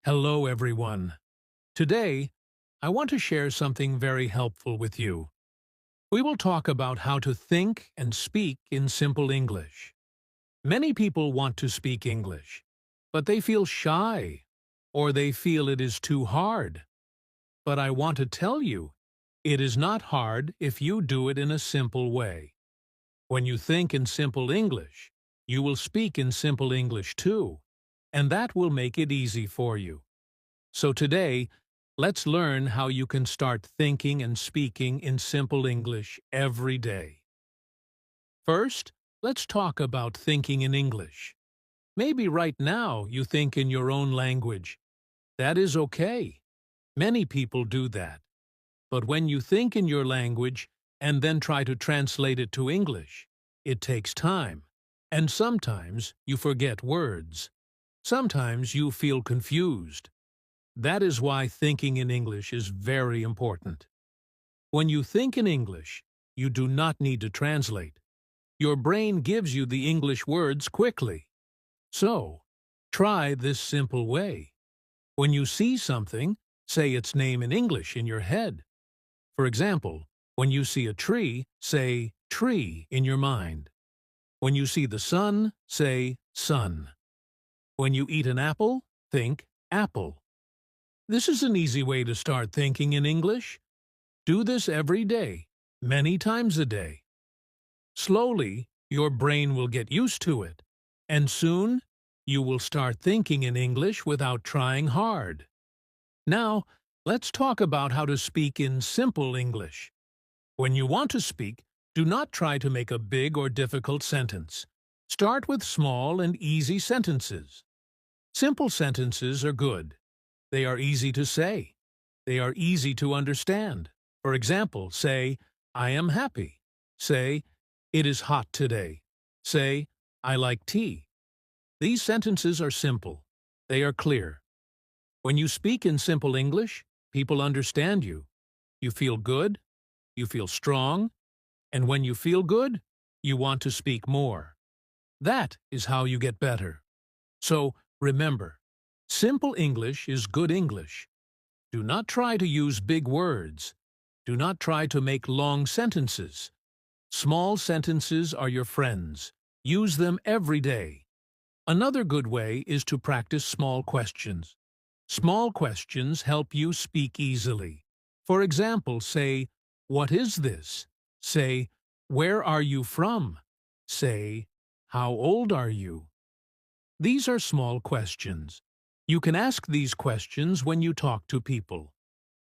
Hello, everyone. Today, I want to share something very helpful with you. We will talk about how to think and speak in simple English. Many people want to speak English, but they feel shy or they feel it is too hard. But I want to tell you, it is not hard if you do it in a simple way. When you think in simple English, you will speak in simple English too, and that will make it easy for you. So today, let's learn how you can start thinking and speaking in simple English every day. First, let's talk about thinking in English. Maybe right now you think in your own language. That is okay. Many people do that. But when you think in your language and then try to translate it to English, it takes time. And sometimes you forget words. Sometimes you feel confused. That is why thinking in English is very important. When you think in English, you do not need to translate. Your brain gives you the English words quickly. So, try this simple way. When you see something, say its name in English in your head. For example, when you see a tree, say tree in your mind. When you see the sun, say sun. When you eat an apple, think apple. This is an easy way to start thinking in English. Do this every day, many times a day. Slowly, your brain will get used to it, and soon you will start thinking in English without trying hard. Now, let's talk about how to speak in simple English. When you want to speak, do not try to make a big or difficult sentence. Start with small and easy sentences. Simple sentences are good. They are easy to say. They are easy to understand. For example, say, I am happy. Say, it is hot today. Say, I like tea. These sentences are simple. They are clear. When you speak in simple English, people understand you. You feel good. You feel strong. And when you feel good, you want to speak more. That is how you get better. So, remember, simple English is good English. Do not try to use big words. Do not try to make long sentences. Small sentences are your friends. Use them every day. Another good way is to practice small questions. Small questions help you speak easily. For example, say, what is this? Say, where are you from? Say, how old are you? These are small questions. You can ask these questions when you talk to people.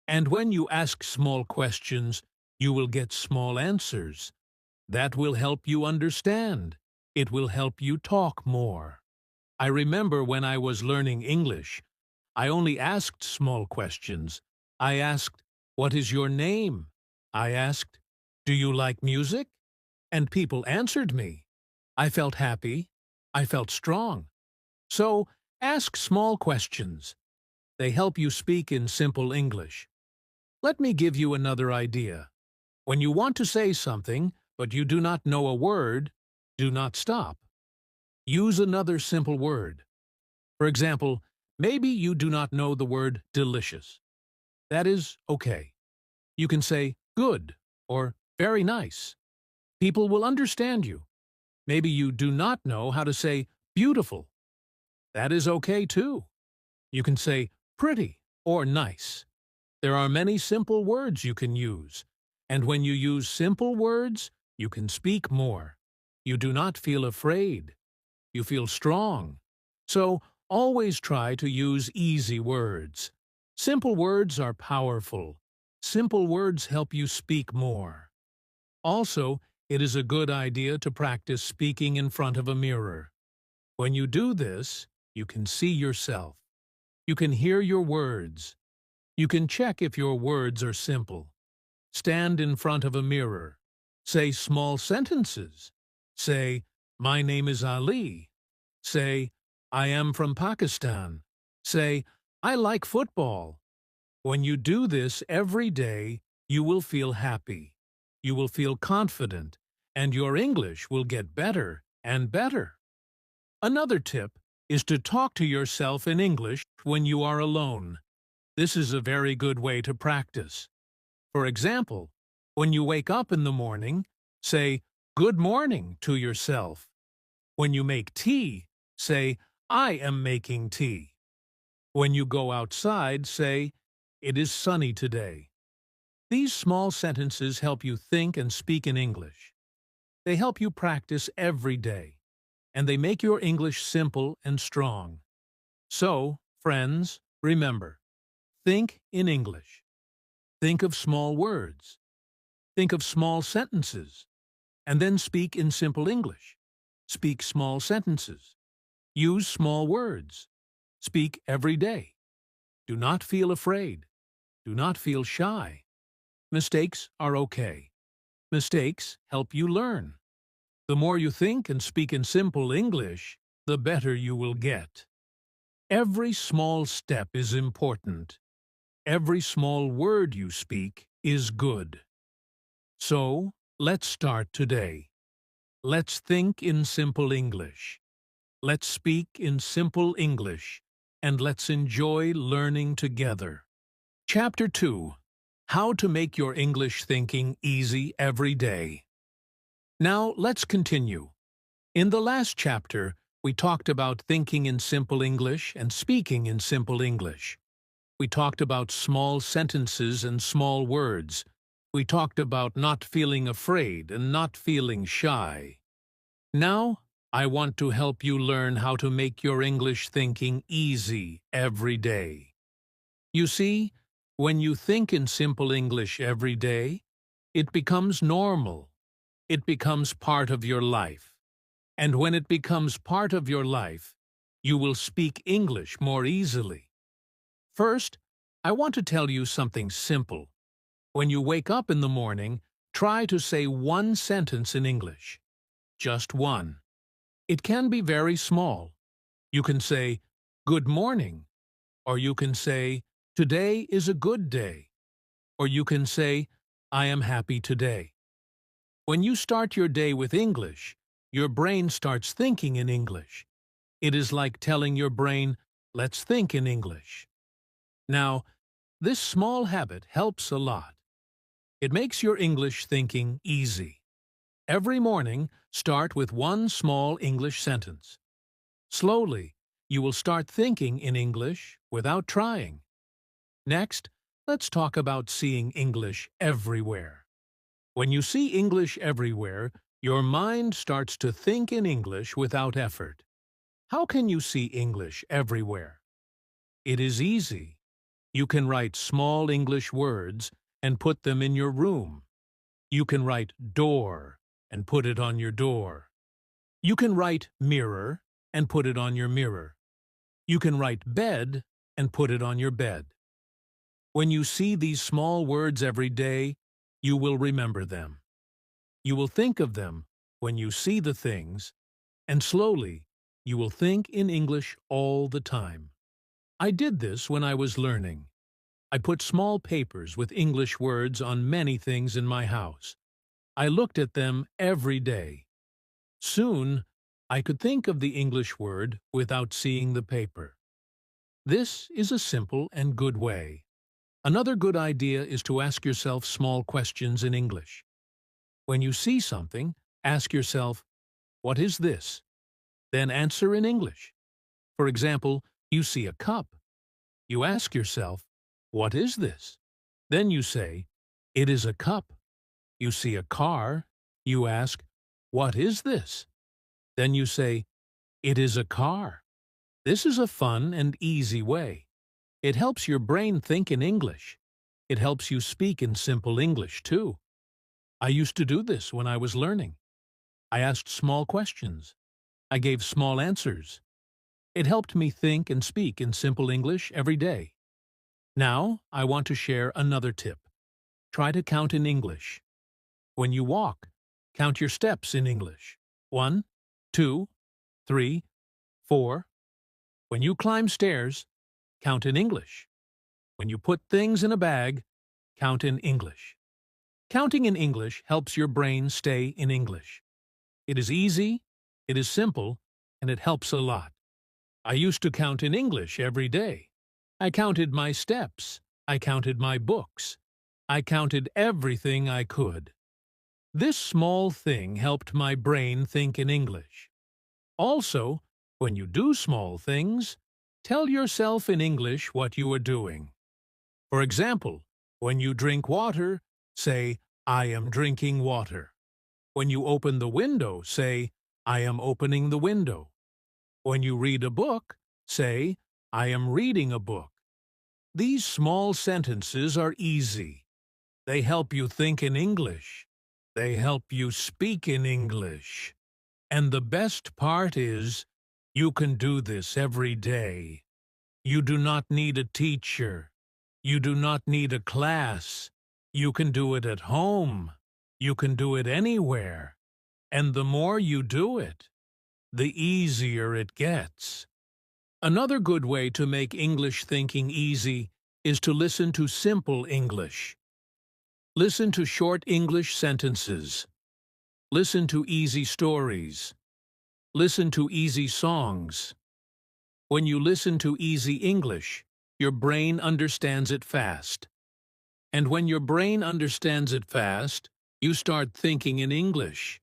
And when you ask small questions, you will get small answers. That will help you understand. It will help you talk more. I remember when I was learning English, I only asked small questions. I asked, what is your name? I asked, do you like music? And people answered me. I felt happy. I felt strong. So, ask small questions. They help you speak in simple English. Let me give you another idea. When you want to say something, but you do not know a word, do not stop. Use another simple word. For example, maybe you do not know the word delicious. That is okay. You can say good or very nice. People will understand you. Maybe you do not know how to say beautiful. That is okay too. You can say pretty or nice. There are many simple words you can use. And when you use simple words, you can speak more. You do not feel afraid. You feel strong. So, always try to use easy words. Simple words are powerful. Simple words help you speak more. Also, it is a good idea to practice speaking in front of a mirror. When you do this, you can see yourself. You can hear your words. You can check if your words are simple. Stand in front of a mirror. Say small sentences. Say, my name is Ali. Say, I am from Pakistan. Say, I like football. When you do this every day, you will feel happy. You will feel confident, and your English will get better and better. Another tip, is to talk to yourself in English when you are alone. This is a very good way to practice. For example, when you wake up in the morning, say, "Good morning" to yourself. When you make tea, say, "I am making tea." When you go outside, say, "It is sunny today." These small sentences help you think and speak in English. They help you practice every day, and they make your English simple and strong. So, friends, remember, think in English. Think of small words. Think of small sentences, and then speak in simple English. Speak small sentences. Use small words. Speak every day. Do not feel afraid. Do not feel shy. Mistakes are okay. Mistakes help you learn. The more you think and speak in simple English, the better you will get. Every small step is important. Every small word you speak is good. So, let's start today. Let's think in simple English. Let's speak in simple English, and let's enjoy learning together. Chapter 2. How to make your English thinking easy every day. Now, let's continue. In the last chapter, we talked about thinking in simple English and speaking in simple English. We talked about small sentences and small words. We talked about not feeling afraid and not feeling shy. Now, I want to help you learn how to make your English thinking easy every day. You see, when you think in simple English every day, it becomes normal. It becomes part of your life. And when it becomes part of your life, you will speak English more easily. First, I want to tell you something simple. When you wake up in the morning, try to say one sentence in English. Just one. It can be very small. You can say, "Good morning," or you can say, "Today is a good day," or you can say, "I am happy today." When you start your day with English, your brain starts thinking in English. It is like telling your brain, "Let's think in English." Now, this small habit helps a lot. It makes your English thinking easy. Every morning, start with one small English sentence. Slowly, you will start thinking in English without trying. Next, let's talk about seeing English everywhere. When you see English everywhere, your mind starts to think in English without effort. How can you see English everywhere? It is easy. You can write small English words and put them in your room. You can write door and put it on your door. You can write mirror and put it on your mirror. You can write bed and put it on your bed. When you see these small words every day, you will remember them. You will think of them when you see the things, and slowly you will think in English all the time. I did this when I was learning. I put small papers with English words on many things in my house. I looked at them every day. Soon, I could think of the English word without seeing the paper. This is a simple and good way. Another good idea is to ask yourself small questions in English. When you see something, ask yourself, "What is this?" Then answer in English. For example, you see a cup. You ask yourself, "What is this?" Then you say, "It is a cup." You see a car. You ask, "What is this?" Then you say, "It is a car." This is a fun and easy way. It helps your brain think in English. It helps you speak in simple English, too. I used to do this when I was learning. I asked small questions. I gave small answers. It helped me think and speak in simple English every day. Now, I want to share another tip. Try to count in English. When you walk, count your steps in English. 1, 2, 3, 4. When you climb stairs, count in English. When you put things in a bag, count in English. Counting in English helps your brain stay in English. It is easy, it is simple, and it helps a lot. I used to count in English every day. I counted my steps. I counted my books. I counted everything I could. This small thing helped my brain think in English. Also, when you do small things, tell yourself in English what you are doing. For example, when you drink water, say, I am drinking water. When you open the window, say, I am opening the window. When you read a book, say, I am reading a book. These small sentences are easy. They help you think in English. They help you speak in English. And the best part is, you can do this every day. You do not need a teacher. You do not need a class. You can do it at home. You can do it anywhere. And the more you do it, the easier it gets. Another good way to make English thinking easy is to listen to simple English. Listen to short English sentences. Listen to easy stories. Listen to easy songs. When you listen to easy English, your brain understands it fast. And when your brain understands it fast, you start thinking in English.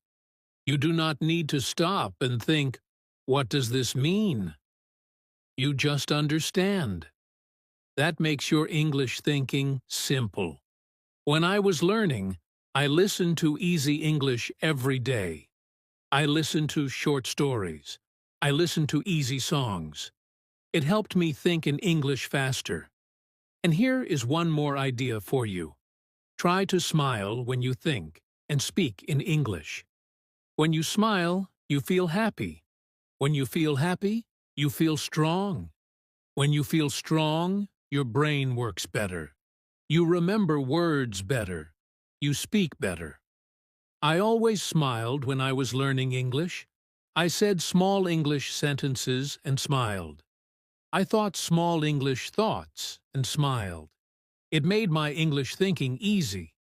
You do not need to stop and think, what does this mean? You just understand. That makes your English thinking simple. When I was learning, I listened to easy English every day. I listened to short stories. I listened to easy songs. It helped me think in English faster. And here is one more idea for you. Try to smile when you think and speak in English. When you smile, you feel happy. When you feel happy, you feel strong. When you feel strong, your brain works better. You remember words better. You speak better. I always smiled when I was learning English. I said small English sentences and smiled. I thought small English thoughts and smiled. It made my English thinking easy.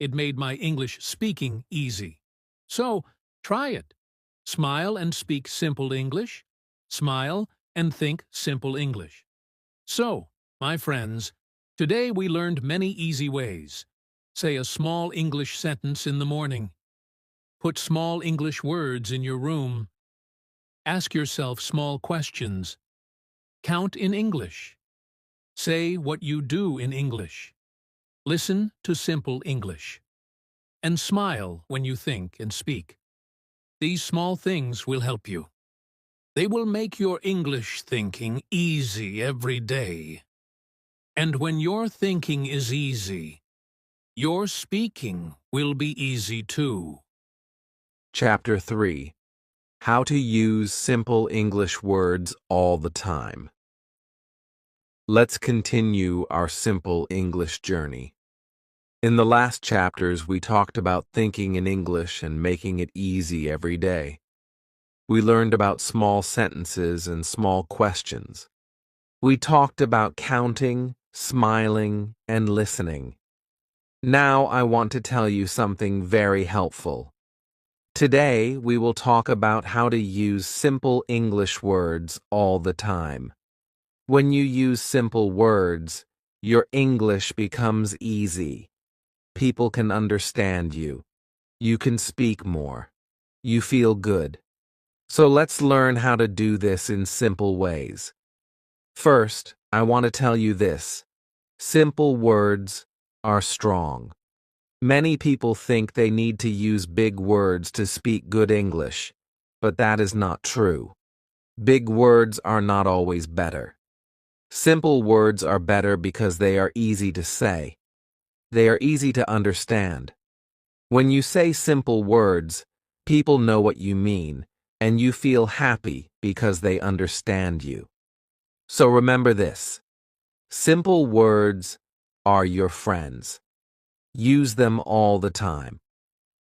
It made my English speaking easy. So, try it. Smile and speak simple English. Smile and think simple English. So, my friends, today we learned many easy ways. Say a small English sentence in the morning. Put small English words in your room. Ask yourself small questions. Count in English. Say what you do in English. Listen to simple English. And smile when you think and speak. These small things will help you. They will make your English thinking easy every day. And when your thinking is easy, your speaking will be easy too. Chapter 3. How to use simple English words all the time. Let's continue our simple English journey. In the last chapters, we talked about thinking in English and making it easy every day. We learned about small sentences and small questions. We talked about counting, smiling, and listening. Now I want to tell you something very helpful. Today, we will talk about how to use simple English words all the time. When you use simple words, your English becomes easy. People can understand you. You can speak more. You feel good. So let's learn how to do this in simple ways. First, I want to tell you this. Simple words are strong. Many people think they need to use big words to speak good English, but that is not true. Big words are not always better. Simple words are better because they are easy to say. They are easy to understand. When you say simple words, people know what you mean, and you feel happy because they understand you. So remember this. Simple words are your friends. Use them all the time.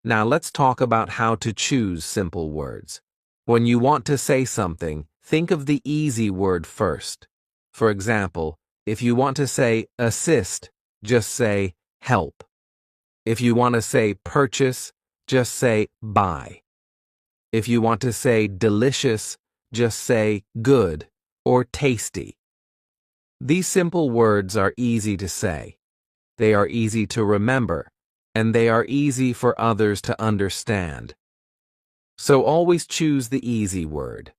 Now let's talk about how to choose simple words. When you want to say something, think of the easy word first. For example, if you want to say assist, just say help. If you want to say purchase, just say buy. If you want to say delicious, just say good or tasty. These simple words are easy to say. They are easy to remember, and they are easy for others to understand. So always choose the easy word.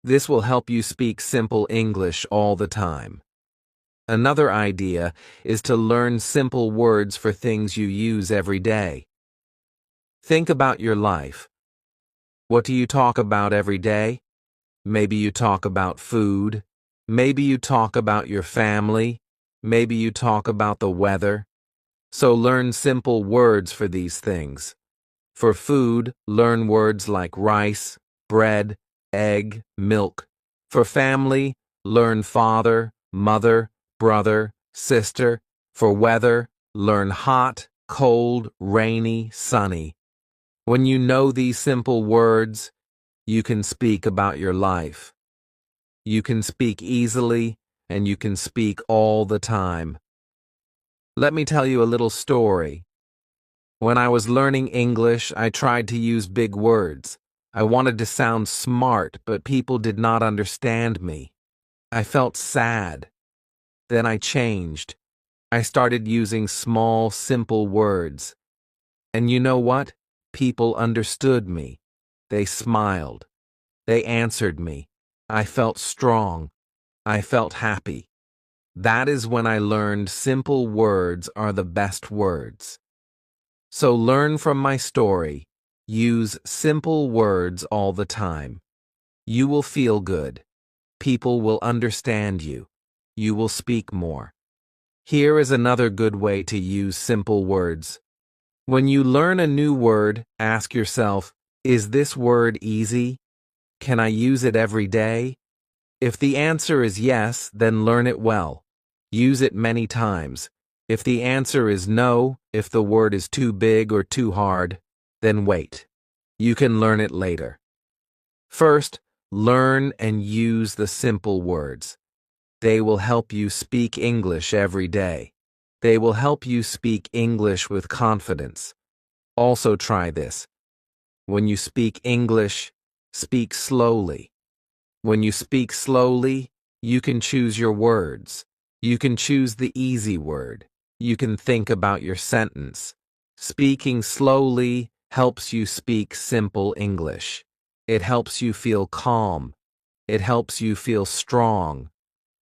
This will help you speak simple English all the time. Another idea is to learn simple words for things you use every day. Think about your life. What do you talk about every day? Maybe you talk about food. Maybe you talk about your family. Maybe you talk about the weather. So learn simple words for these things. For food, learn words like rice, bread, egg, milk. For family, learn father, mother, brother, sister. For weather, learn hot, cold, rainy, sunny. When you know these simple words, you can speak about your life. You can speak easily, and you can speak all the time. Let me tell you a little story. When I was learning English, I tried to use big words. I wanted to sound smart, but people did not understand me. I felt sad. Then I changed. I started using small, simple words. And you know what? People understood me. They smiled. They answered me. I felt strong. I felt happy. That is when I learned simple words are the best words. So learn from my story. Use simple words all the time. You will feel good. People will understand you. You will speak more. Here is another good way to use simple words. When you learn a new word, ask yourself, is this word easy? Can I use it every day? If the answer is yes, then learn it well. Use it many times. If the answer is no, if the word is too big or too hard, then wait. You can learn it later. First, learn and use the simple words. They will help you speak English every day. They will help you speak English with confidence. Also try this. When you speak English, speak slowly. When you speak slowly, you can choose your words. You can choose the easy word. You can think about your sentence. Speaking slowly helps you speak simple English. It helps you feel calm. It helps you feel strong.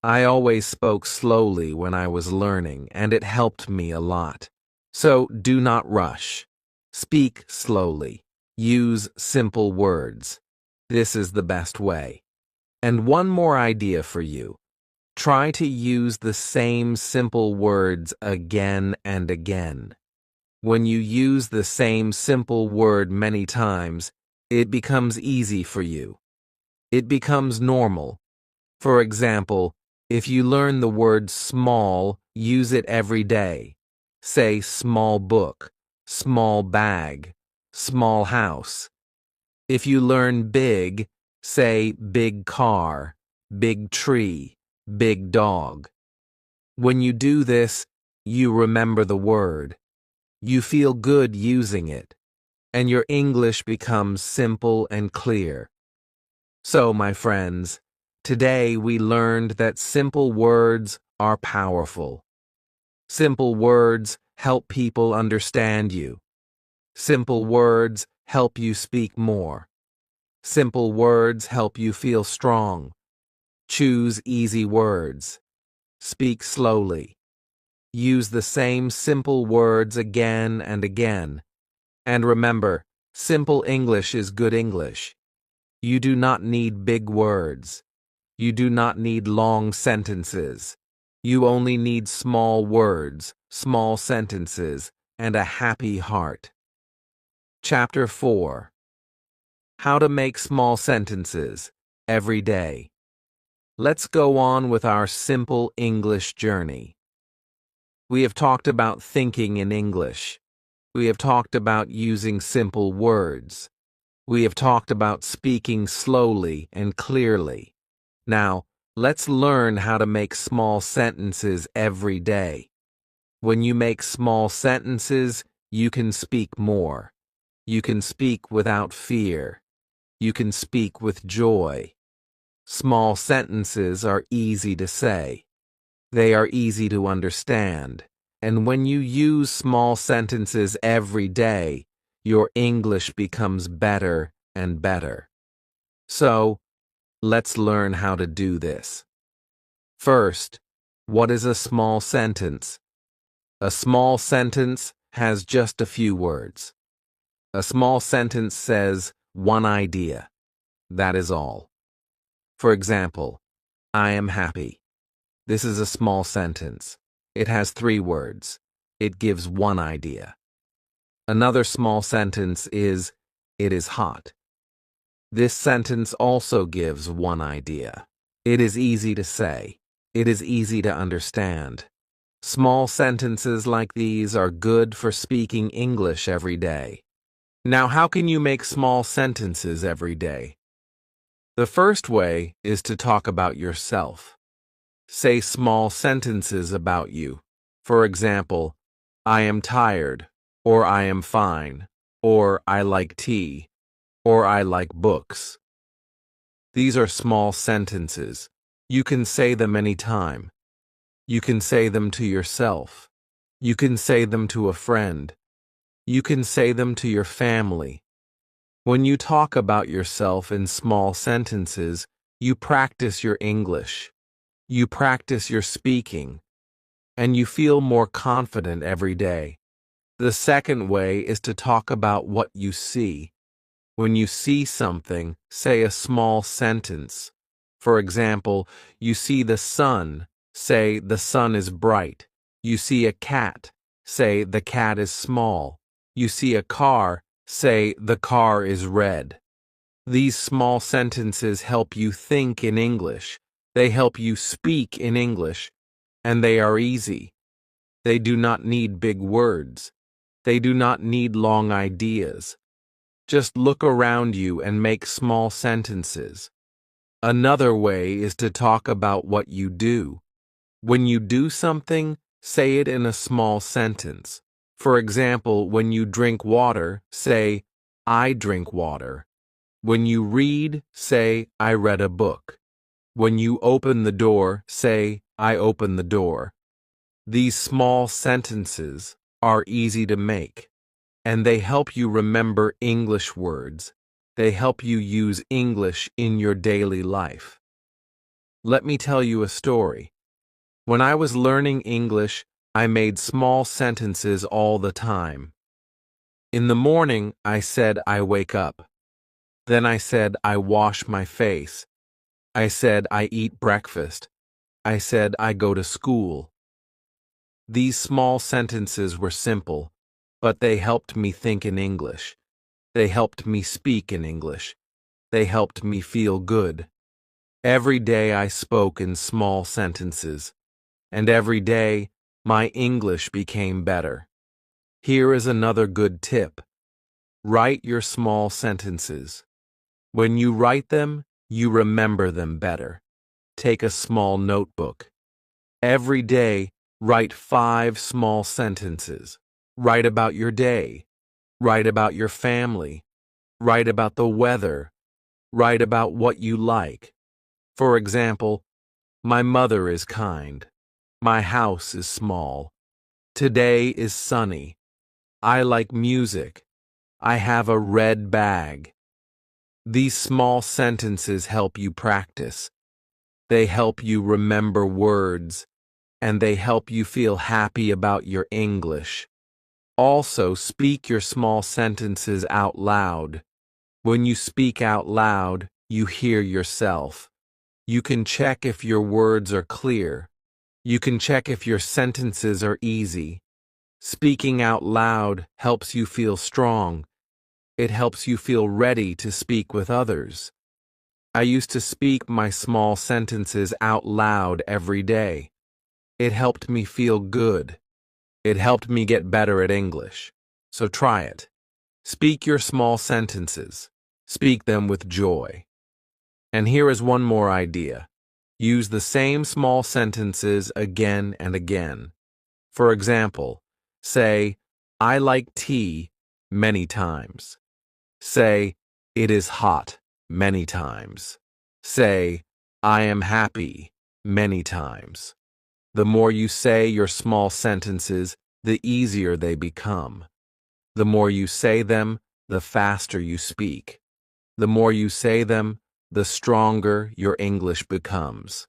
I always spoke slowly when I was learning, and it helped me a lot. So do not rush. Speak slowly. Use simple words. This is the best way. And one more idea for you. Try to use the same simple words again and again. When you use the same simple word many times, it becomes easy for you. It becomes normal. For example, if you learn the word small, use it every day. Say small book, small bag, small house. If you learn big, say big car, big tree, big dog. When you do this, you remember the word. You feel good using it, and your English becomes simple and clear. So, my friends, today we learned that simple words are powerful. Simple words help people understand you. Simple words help you speak more. Simple words help you feel strong. Choose easy words. Speak slowly. Use the same simple words again and again. And remember, simple English is good English. You do not need big words. You do not need long sentences. You only need small words, small sentences, and a happy heart. Chapter 4. How to make small sentences every day. Let's go on with our simple English journey. We have talked about thinking in English. We have talked about using simple words. We have talked about speaking slowly and clearly. Now, let's learn how to make small sentences every day. When you make small sentences, you can speak more. You can speak without fear. You can speak with joy. Small sentences are easy to say. They are easy to understand. And when you use small sentences every day, your English becomes better and better. So, let's learn how to do this. First, what is a small sentence? A small sentence has just a few words. A small sentence says one idea. That is all. For example, I am happy. This is a small sentence. It has 3 words. It gives one idea. Another small sentence is, it is hot. This sentence also gives one idea. It is easy to say. It is easy to understand. Small sentences like these are good for speaking English every day. Now, how can you make small sentences every day? The first way is to talk about yourself. Say small sentences about you. For example, I am tired, or I am fine, or I like tea, or I like books. These are small sentences. You can say them anytime. You can say them to yourself. You can say them to a friend. You can say them to your family. When you talk about yourself in small sentences, you practice your English. You practice your speaking, and you feel more confident every day. The second way is to talk about what you see. When you see something, say a small sentence. For example, you see the sun, say the sun is bright. You see a cat, say the cat is small. You see a car, say the car is red. These small sentences help you think in English. They help you speak in English, and they are easy. They do not need big words. They do not need long ideas. Just look around you and make small sentences. Another way is to talk about what you do. When you do something, say it in a small sentence. For example, when you drink water, say, I drink water. When you read, say, I read a book. When you open the door, say, I open the door. These small sentences are easy to make, and they help you remember English words. They help you use English in your daily life. Let me tell you a story. When I was learning English, I made small sentences all the time. In the morning, I said I wake up. Then I said I wash my face. I said I eat breakfast. I said I go to school. These small sentences were simple, but they helped me think in English. They helped me speak in English. They helped me feel good. Every day I spoke in small sentences, and every day my English became better. Here is another good tip. Write your small sentences. When you write them, you remember them better. Take a small notebook. Every day, write 5 small sentences. Write about your day. Write about your family. Write about the weather. Write about what you like. For example, my mother is kind. My house is small. Today is sunny. I like music. I have a red bag. These small sentences help you practice. They help you remember words, and they help you feel happy about your English. Also, speak your small sentences out loud. When you speak out loud, you hear yourself. You can check if your words are clear. You can check if your sentences are easy. Speaking out loud helps you feel strong. It helps you feel ready to speak with others. I used to speak my small sentences out loud every day. It helped me feel good. It helped me get better at English. So try it. Speak your small sentences. Speak them with joy. And here is one more idea. Use the same small sentences again and again. For example, say, I like tea many times. Say, it is hot many times. Say, I am happy many times. The more you say your small sentences, the easier they become. The more you say them, the faster you speak. The more you say them, the stronger your English becomes.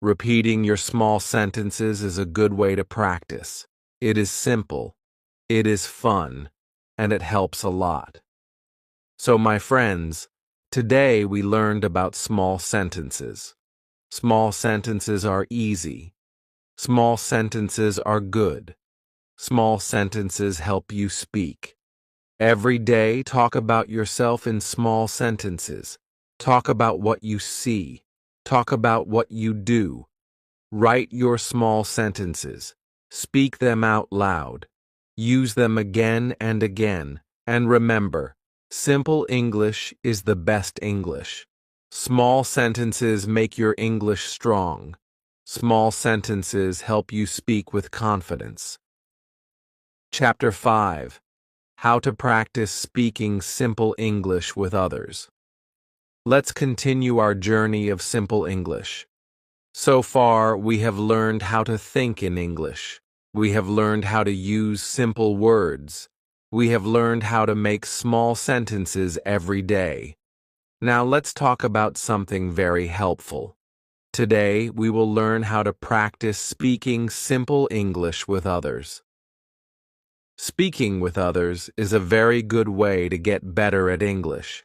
Repeating your small sentences is a good way to practice. It is simple, it is fun, and it helps a lot. So, my friends, today we learned about small sentences. Small sentences are easy. Small sentences are good. Small sentences help you speak. Every day, talk about yourself in small sentences. Talk about what you see. Talk about what you do. Write your small sentences. Speak them out loud. Use them again and again. And remember, simple English is the best English. Small sentences make your English strong. Small sentences help you speak with confidence. Chapter 5. How to practice speaking simple English with others. Let's continue our journey of simple English. So far, we have learned how to think in English. We have learned how to use simple words. We have learned how to make small sentences every day. Now let's talk about something very helpful. Today, we will learn how to practice speaking simple English with others. Speaking with others is a very good way to get better at English.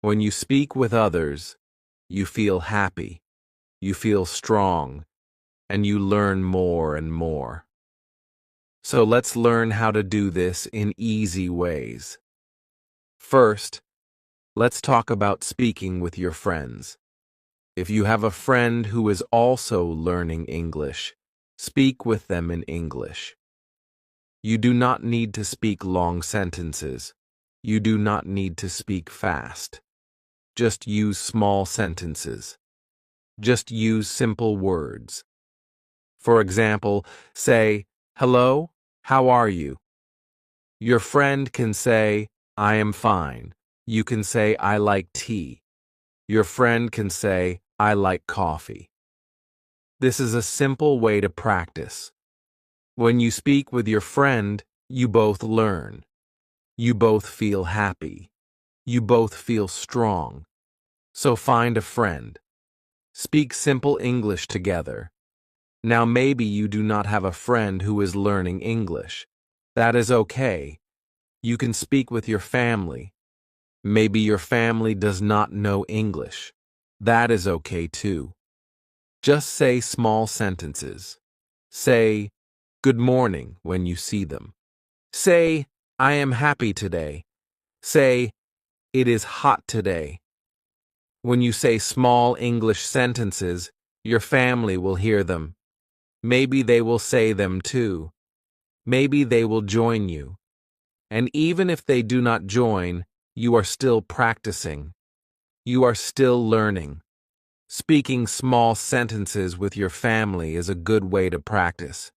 When you speak with others, you feel happy, you feel strong, and you learn more and more. So let's learn how to do this in easy ways. First, let's talk about speaking with your friends. If you have a friend who is also learning English, speak with them in English. You do not need to speak long sentences. You do not need to speak fast. Just use small sentences. Just use simple words. For example, say, "Hello, how are you?" Your friend can say, "I am fine." You can say, "I like tea." Your friend can say, "I like coffee." This is a simple way to practice. When you speak with your friend, you both learn. You both feel happy. You both feel strong. So find a friend. Speak simple English together. Now maybe you do not have a friend who is learning English. That is okay. You can speak with your family. Maybe your family does not know English. That is okay too. Just say small sentences. Say, "Good morning" when you see them. Say, "I am happy today." Say, "It is hot today." When you say small English sentences, your family will hear them. Maybe they will say them too. Maybe they will join you. And even if they do not join, you are still practicing. You are still learning. Speaking small sentences with your family is a good way to practice.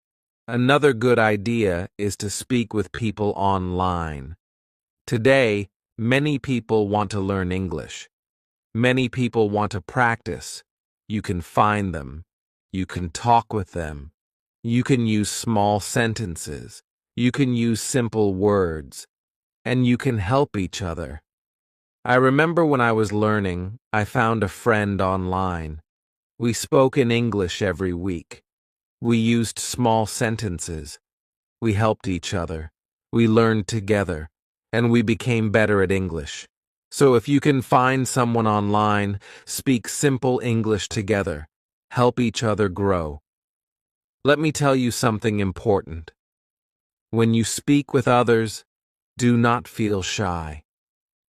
Another good idea is to speak with people online. Today, many people want to learn English. Many people want to practice. You can find them. You can talk with them. You can use small sentences. You can use simple words. And you can help each other. I remember when I was learning, I found a friend online. We spoke in English every week. We used small sentences. We helped each other. We learned together. And we became better at English. So if you can find someone online, speak simple English together. Help each other grow. Let me tell you something important. When you speak with others, do not feel shy.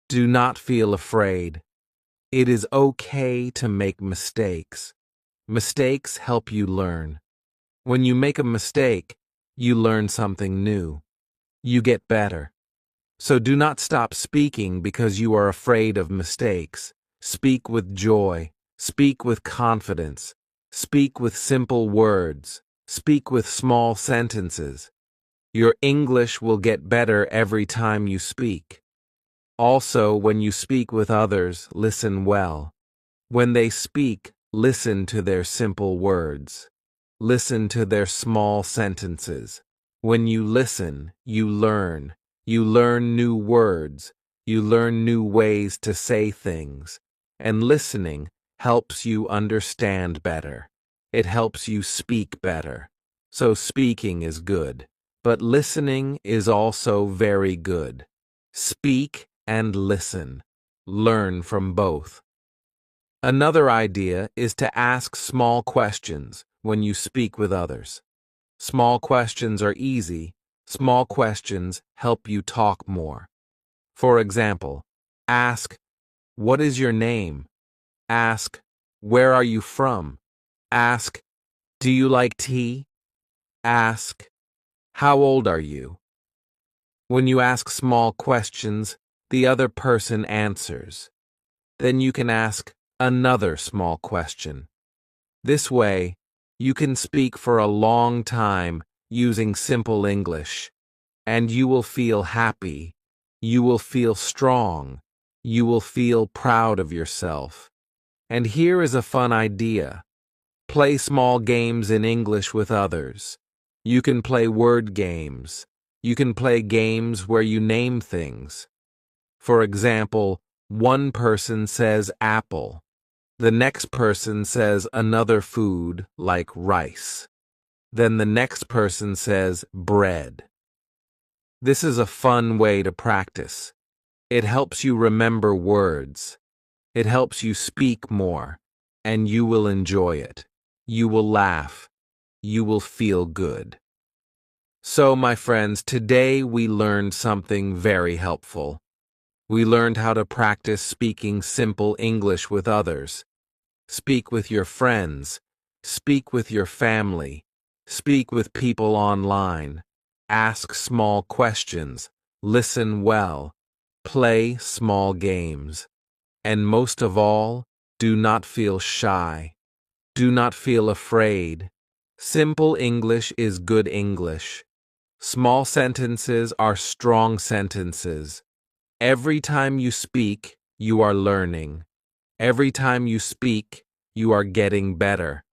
Do not feel afraid. It is okay to make mistakes. Mistakes help you learn. When you make a mistake, you learn something new. You get better. So do not stop speaking because you are afraid of mistakes. Speak with joy. Speak with confidence. Speak with simple words. Speak with small sentences. Your English will get better every time you speak. Also, when you speak with others, listen well. When they speak, Listen to their simple words. Listen to their small sentences. When you listen, you learn. You learn new words. You learn new ways to say things. And listening helps you understand better. It helps you speak better. So speaking is good. But listening is also very good. Speak and listen. Learn from both. Another idea is to ask small questions when you speak with others. Small questions are easy. Small questions help you talk more. For example, ask, "What is your name?" Ask, "Where are you from?" Ask, "Do you like tea?" Ask, "How old are you?" When you ask small questions, the other person answers. Then you can ask another small question. This way, you can speak for a long time using simple English, and you will feel happy, you will feel strong, you will feel proud of yourself. And here is a fun idea. Play small games in English with others. You can play word games. You can play games where you name things. For example, one person says apple. The next person says another food like rice. Then the next person says bread. This is a fun way to practice. It helps you remember words. It helps you speak more, and you will enjoy it. You will laugh. You will feel good. So, my friends, today we learned something very helpful. We learned how to practice speaking simple English with others. Speak with your friends. Speak with your family. Speak with people online. Ask small questions. Listen well. Play small games. And most of all, do not feel shy. Do not feel afraid. Simple English is good English. Small sentences are strong sentences. Every time you speak, you are learning. Every time you speak, you are getting better.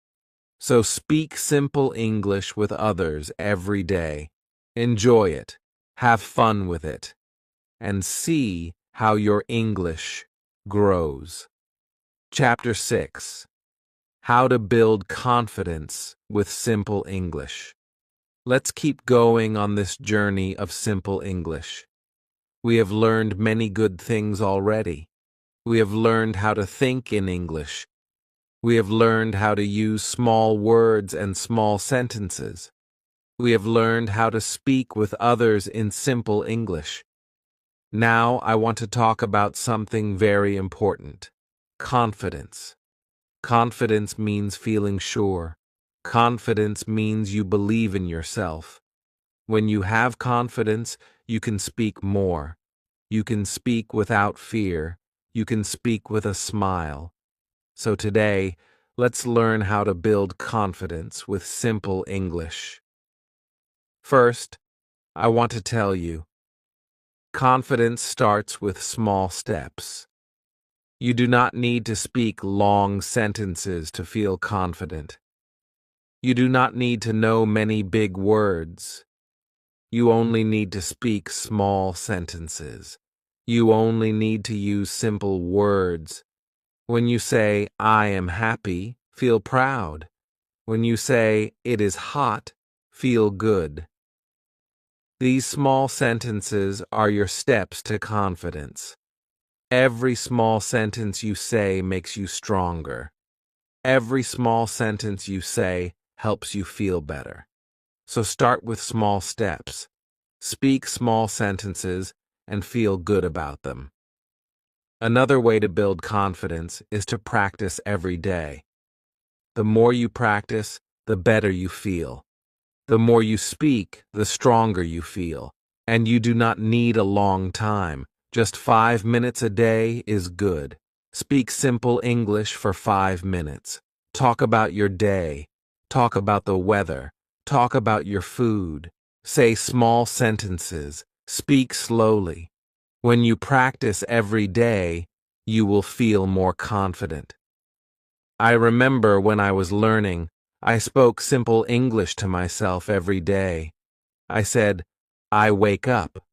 So speak simple English with others every day. Enjoy it. Have fun with it. And see how your English grows. Chapter 6. How to build confidence with simple English. Let's keep going on this journey of simple English. We have learned many good things already. We have learned how to think in English. We have learned how to use small words and small sentences. We have learned how to speak with others in simple English. Now I want to talk about something very important: confidence. Confidence means feeling sure. Confidence means you believe in yourself. When you have confidence, you can speak more. You can speak without fear. You can speak with a smile. So today, let's learn how to build confidence with simple English. First, I want to tell you, confidence starts with small steps. You do not need to speak long sentences to feel confident. You do not need to know many big words. You only need to speak small sentences. You only need to use simple words. When you say, "I am happy," feel proud. When you say, "It is hot," feel good. These small sentences are your steps to confidence. Every small sentence you say makes you stronger. Every small sentence you say helps you feel better. So start with small steps. Speak small sentences and feel good about them. Another way to build confidence is to practice every day. The more you practice, the better you feel. The more you speak, the stronger you feel. And you do not need a long time. Just 5 minutes a day is good. Speak simple English for 5 minutes. Talk about your day. Talk about the weather. Talk about your food. Say small sentences. Speak slowly. When you practice every day, you will feel more confident. I remember when I was learning, I spoke simple English to myself every day. I said, I wake up.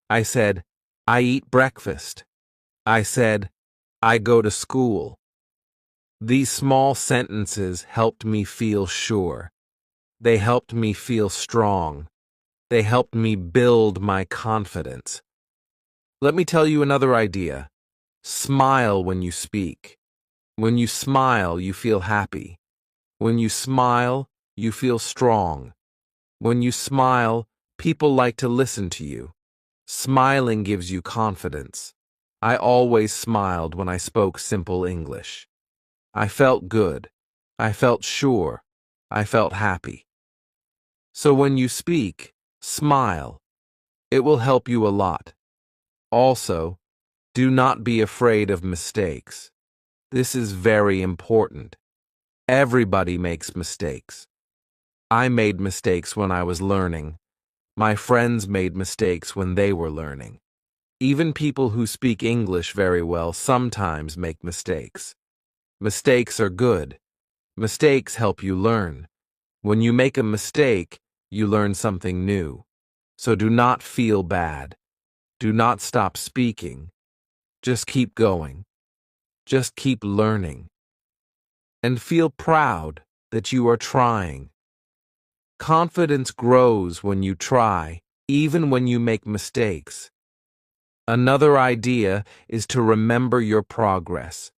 I said, I eat breakfast. I said, I go to school. These small sentences helped me feel sure. They helped me feel strong. They helped me build my confidence. Let me tell you another idea. Smile when you speak. When you smile, you feel happy. When you smile, you feel strong. When you smile, people like to listen to you. Smiling gives you confidence. I always smiled when I spoke simple English. I felt good. I felt sure. I felt happy. So when you speak, smile. It will help you a lot. Also, do not be afraid of mistakes. This is very important. Everybody makes mistakes. I made mistakes when I was learning. My friends made mistakes when they were learning. Even people who speak English very well sometimes make mistakes. Mistakes are good. Mistakes help you learn. When you make a mistake, you learn something new. So do not feel bad. Do not stop speaking. Just keep going. Just keep learning. And feel proud that you are trying. Confidence grows when you try, even when you make mistakes. Another idea is to remember your progress.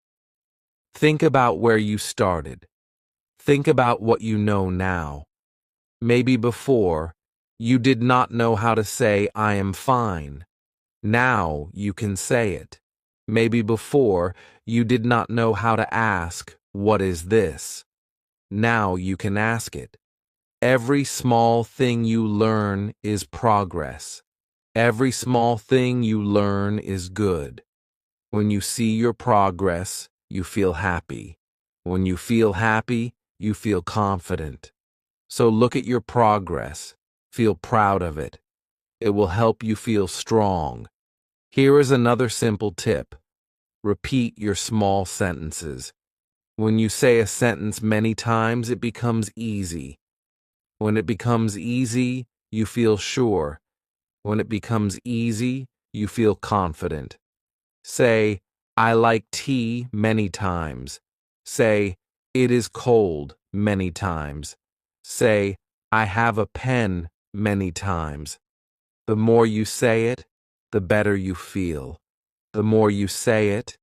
Think about where you started. Think about what you know now. Maybe before, you did not know how to say, I am fine. Now you can say it. Maybe before, you did not know how to ask, what is this? Now you can ask it. Every small thing you learn is progress. Every small thing you learn is good. When you see your progress, you feel happy. When you feel happy, you feel confident. So look at your progress. Feel proud of it. It will help you feel strong. Here is another simple tip. Repeat your small sentences. When you say a sentence many times, it becomes easy. When it becomes easy, you feel sure. When it becomes easy, you feel confident. Say, I like tea many times. Say, it is cold many times. Say, I have a pen many times. The more you say it, the better you feel. The more you say it,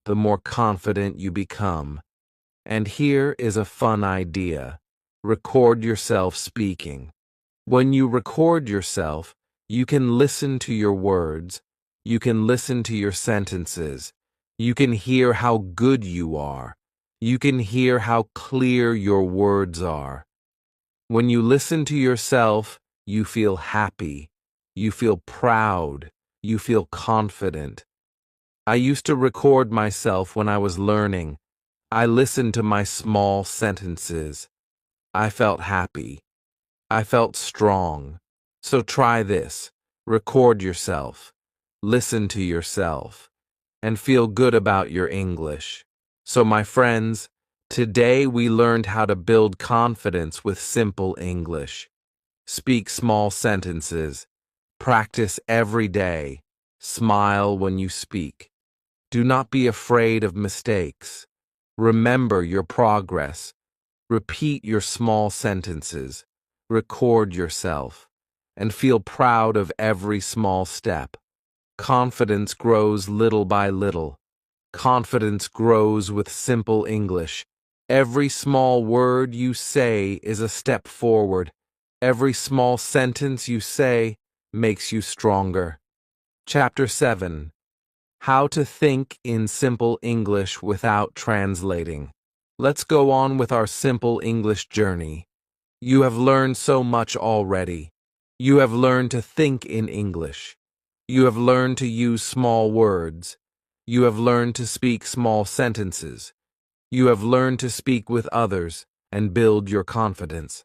the more confident you become. And here is a fun idea. Record yourself speaking. When you record yourself, you can listen to your words. You can listen to your sentences. You can hear how good you are. You can hear how clear your words are. When you listen to yourself, you feel happy. You feel proud. You feel confident. I used to record myself when I was learning. I listened to my small sentences. I felt happy. I felt strong. So try this. Record yourself. Listen to yourself. And feel good about your English. So my friends, today we learned how to build confidence with simple English. Speak small sentences. Practice every day. Smile when you speak. Do not be afraid of mistakes. Remember your progress. Repeat your small sentences. Record yourself. And feel proud of every small step. Confidence grows little by little. Confidence grows with simple English. Every small word you say is a step forward. Every small sentence you say makes you stronger. Chapter 7. How to think in simple English without translating. Let's go on with our simple English journey. You have learned so much already. You have learned to think in English. You have learned to use small words. You have learned to speak small sentences. You have learned to speak with others and build your confidence.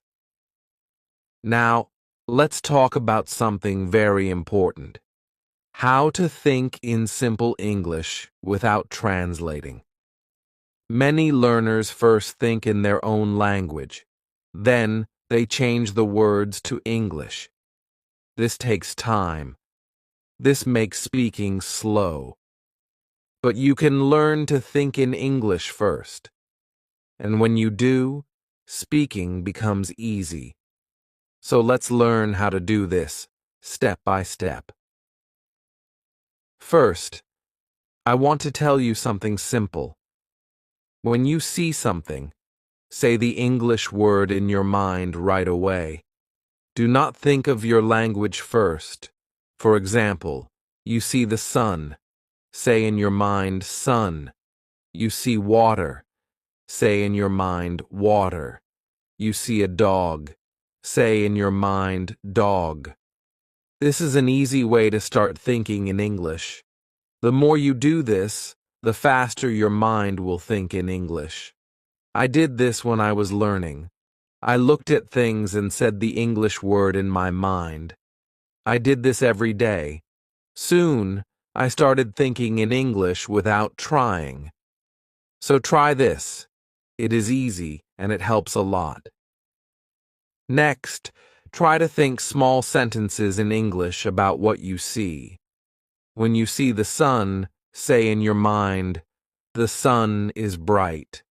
Now, let's talk about something very important. How to think in simple English without translating. Many learners first think in their own language. Then they change the words to English. This takes time. This makes speaking slow. But you can learn to think in English first. And when you do, speaking becomes easy. So let's learn how to do this, step by step. First, I want to tell you something simple. When you see something, say the English word in your mind right away. Do not think of your language first. For example, you see the sun. Say in your mind, sun. You see water. Say in your mind, water. You see a dog. Say in your mind, dog. This is an easy way to start thinking in English. The more you do this, the faster your mind will think in English. I did this when I was learning. I looked at things and said the English word in my mind. I did this every day. Soon, I started thinking in English without trying. So try this. It is easy and it helps a lot. Next, try to think small sentences in English about what you see. When you see the sun, say in your mind, the sun is bright.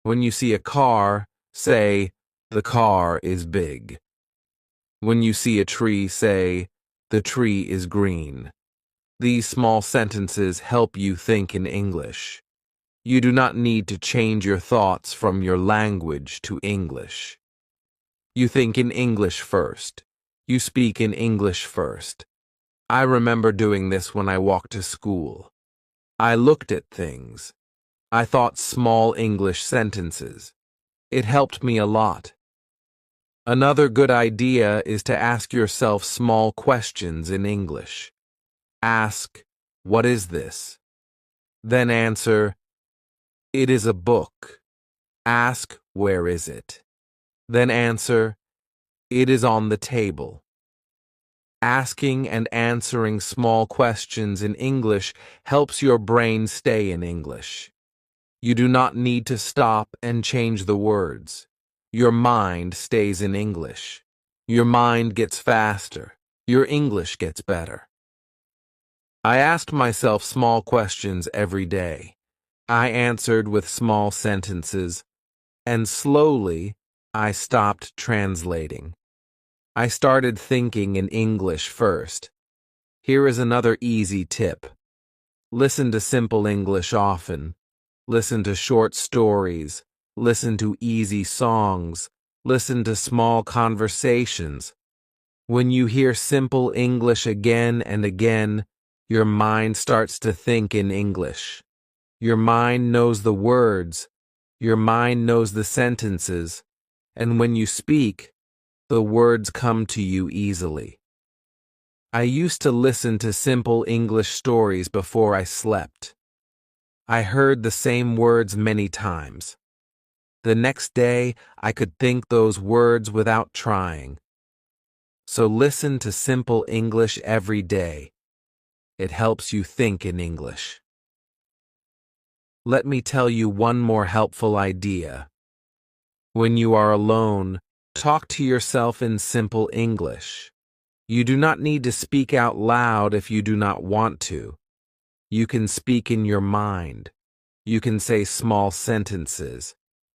When you see a car, say, the car is big. When you see a tree, say, the tree is green. These small sentences help you think in English. You do not need to change your thoughts from your language to English. You think in English first. You speak in English first. I remember doing this when I walked to school. I looked at things. I thought small English sentences. It helped me a lot. Another good idea is to ask yourself small questions in English. Ask, what is this? Then answer, it is a book. Ask, where is it? Then answer, it is on the table. Asking and answering small questions in English helps your brain stay in English. You do not need to stop and change the words. Your mind stays in English. Your mind gets faster. Your English gets better. I asked myself small questions every day. I answered with small sentences, and slowly I stopped translating. I started thinking in English first. Here is another easy tip. Listen to simple English often. Listen to short stories. Listen to easy songs. Listen to small conversations. When you hear simple English again and again, your mind starts to think in English. Your mind knows the words. Your mind knows the sentences. And when you speak, the words come to you easily. I used to listen to simple English stories before I slept. I heard the same words many times. The next day, I could think those words without trying. So listen to simple English every day. It helps you think in English. Let me tell you one more helpful idea. When you are alone, talk to yourself in simple English. You do not need to speak out loud if you do not want to. You can speak in your mind. You can say small sentences.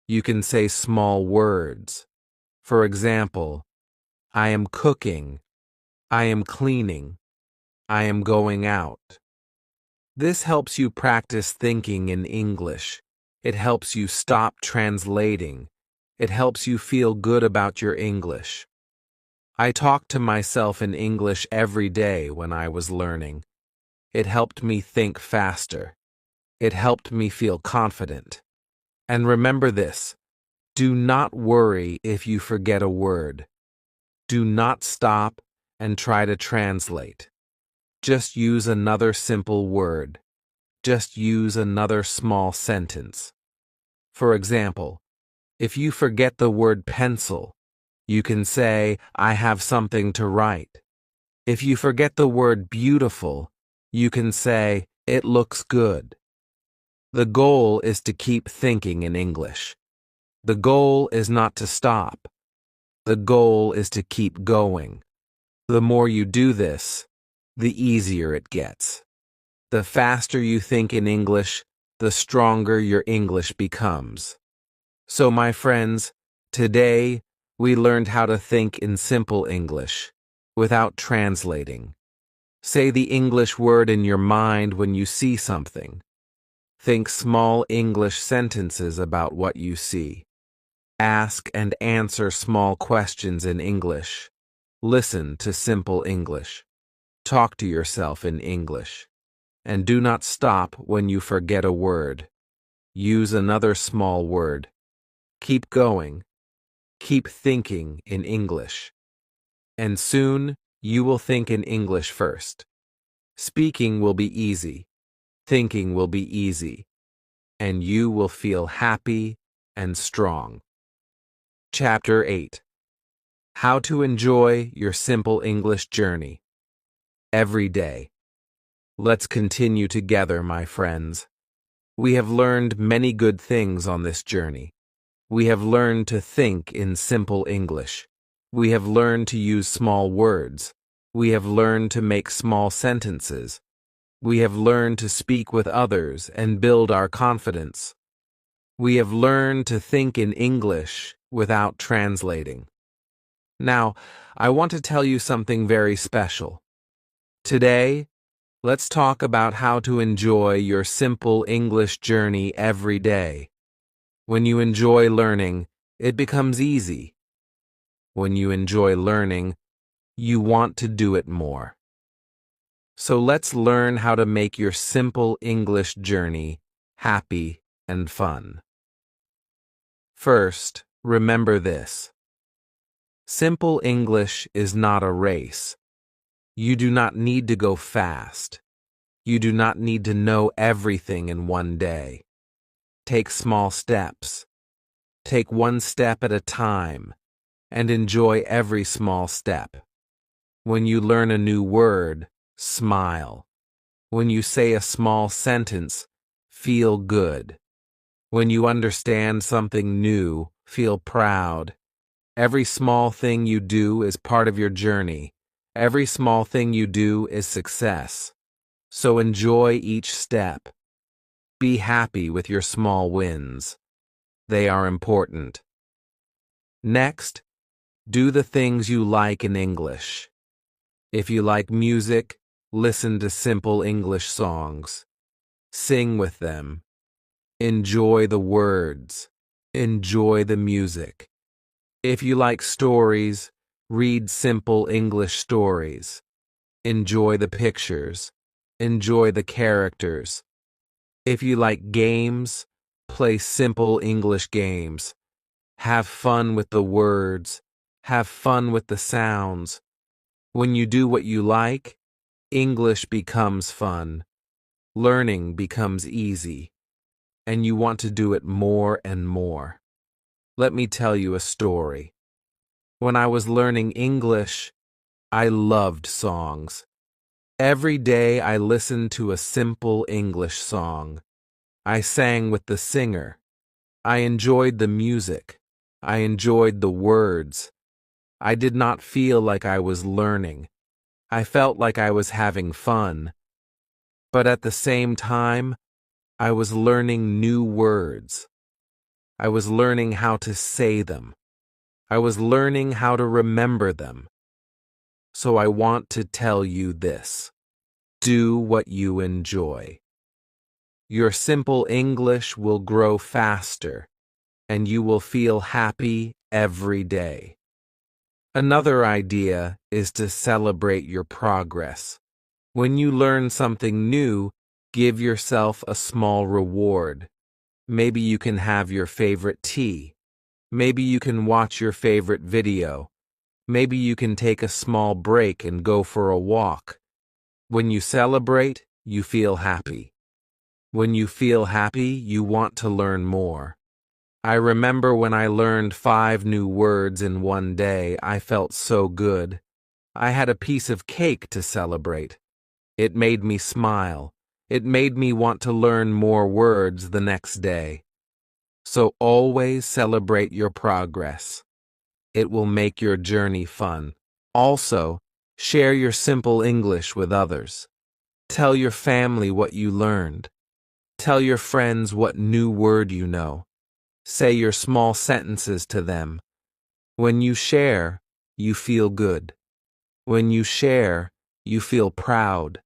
You can say small words. For example, I am cooking. I am cleaning. I am going out. This helps you practice thinking in English. It helps you stop translating. It helps you feel good about your English. I talked to myself in English every day when I was learning. It helped me think faster. It helped me feel confident. And remember this, do not worry if you forget a word. Do not stop and try to translate. Just use another simple word. Just use another small sentence. For example, if you forget the word pencil, you can say, I have something to write. If you forget the word beautiful, you can say, it looks good. The goal is to keep thinking in English. The goal is not to stop. The goal is to keep going. The more you do this, the easier it gets. The faster you think in English, the stronger your English becomes. So, my friends, today we learned how to think in simple English, without translating. Say the English word in your mind when you see something. Think small English sentences about what you see. Ask and answer small questions in English. Listen to simple English. Talk to yourself in English. And do not stop when you forget a word. Use another small word. Keep going. Keep thinking in English. And soon you will think in English first. Speaking will be easy. Thinking will be easy. And you will feel happy and strong. Chapter 8. How to enjoy your simple English journey. Every day. Let's continue together, my friends. We have learned many good things on this journey. We have learned to think in simple English. We have learned to use small words. We have learned to make small sentences. We have learned to speak with others and build our confidence. We have learned to think in English without translating. Now, I want to tell you something very special. Today, let's talk about how to enjoy your simple English journey every day. When you enjoy learning, it becomes easy. When you enjoy learning, you want to do it more. So let's learn how to make your simple English journey happy and fun. First, remember this. Simple English is not a race. You do not need to go fast. You do not need to know everything in one day. Take small steps. Take one step at a time, and enjoy every small step. When you learn a new word, smile. When you say a small sentence, feel good. When you understand something new, feel proud. Every small thing you do is part of your journey. Every small thing you do is success. So enjoy each step. Be happy with your small wins. They are important. Next, do the things you like in English. If you like music, listen to simple English songs. Sing with them. Enjoy the words. Enjoy the music. If you like stories, read simple English stories. Enjoy the pictures. Enjoy the characters. If you like games, play simple English games. Have fun with the words. Have fun with the sounds. When you do what you like, English becomes fun. Learning becomes easy. And you want to do it more and more. Let me tell you a story. When I was learning English, I loved songs. Every day I listened to a simple English song. I sang with the singer. I enjoyed the music. I enjoyed the words. I did not feel like I was learning. I felt like I was having fun. But at the same time, I was learning new words. I was learning how to say them. I was learning how to remember them. So I want to tell you this. Do what you enjoy. Your simple English will grow faster, and you will feel happy every day. Another idea is to celebrate your progress. When you learn something new, give yourself a small reward. Maybe you can have your favorite tea. Maybe you can watch your favorite video. Maybe you can take a small break and go for a walk. When you celebrate, you feel happy. When you feel happy, you want to learn more. I remember when I learned 5 new words in one day, I felt so good. I had a piece of cake to celebrate. It made me smile. It made me want to learn more words the next day. So always celebrate your progress. It will make your journey fun. Also, share your simple English with others. Tell your family what you learned. Tell your friends what new word you know. Say your small sentences to them. When you share, you feel good. When you share, you feel proud.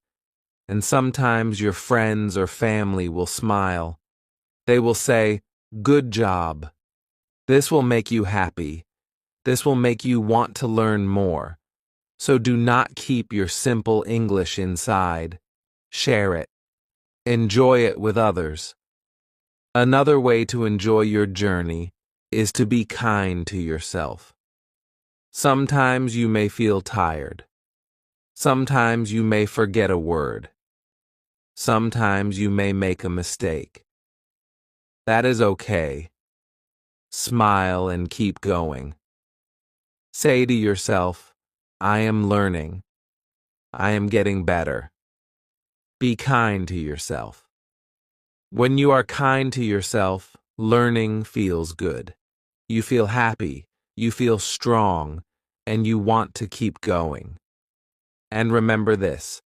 And sometimes your friends or family will smile. They will say, "Good job." This will make you happy. This will make you want to learn more. So do not keep your simple English inside. Share it. Enjoy it with others. Another way to enjoy your journey is to be kind to yourself. Sometimes you may feel tired. Sometimes you may forget a word. Sometimes you may make a mistake. That is okay. Smile and keep going. Say to yourself, "I am learning. I am getting better." Be kind to yourself. When you are kind to yourself, learning feels good. You feel happy, you feel strong, and you want to keep going. And remember this,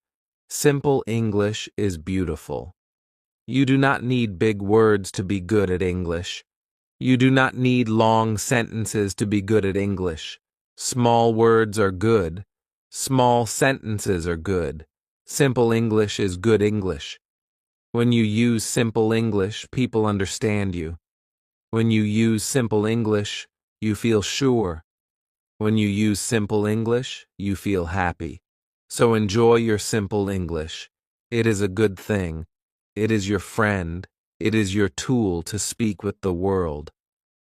simple English is beautiful. You do not need big words to be good at English. You do not need long sentences to be good at English. Small words are good. Small sentences are good. Simple English is good English. When you use simple English, people understand you. When you use simple English, you feel sure. When you use simple English, you feel happy. So enjoy your simple English. It is a good thing. It is your friend. It is your tool to speak with the world.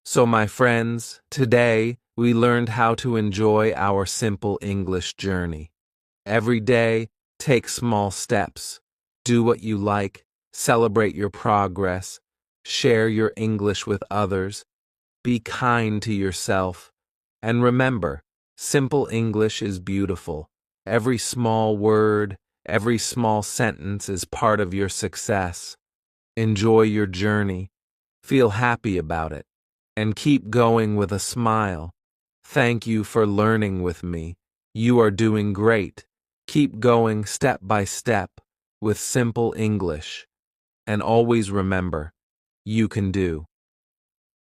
So my friends, today we learned how to enjoy our simple English journey. Every day, take small steps. Do what you like. Celebrate your progress. Share your English with others. Be kind to yourself. And remember, simple English is beautiful. Every small word, every small sentence is part of your success. Enjoy your journey. Feel happy about it. And keep going with a smile. Thank you for learning with me. You are doing great. Keep going step by step with simple English. And always remember, you can do.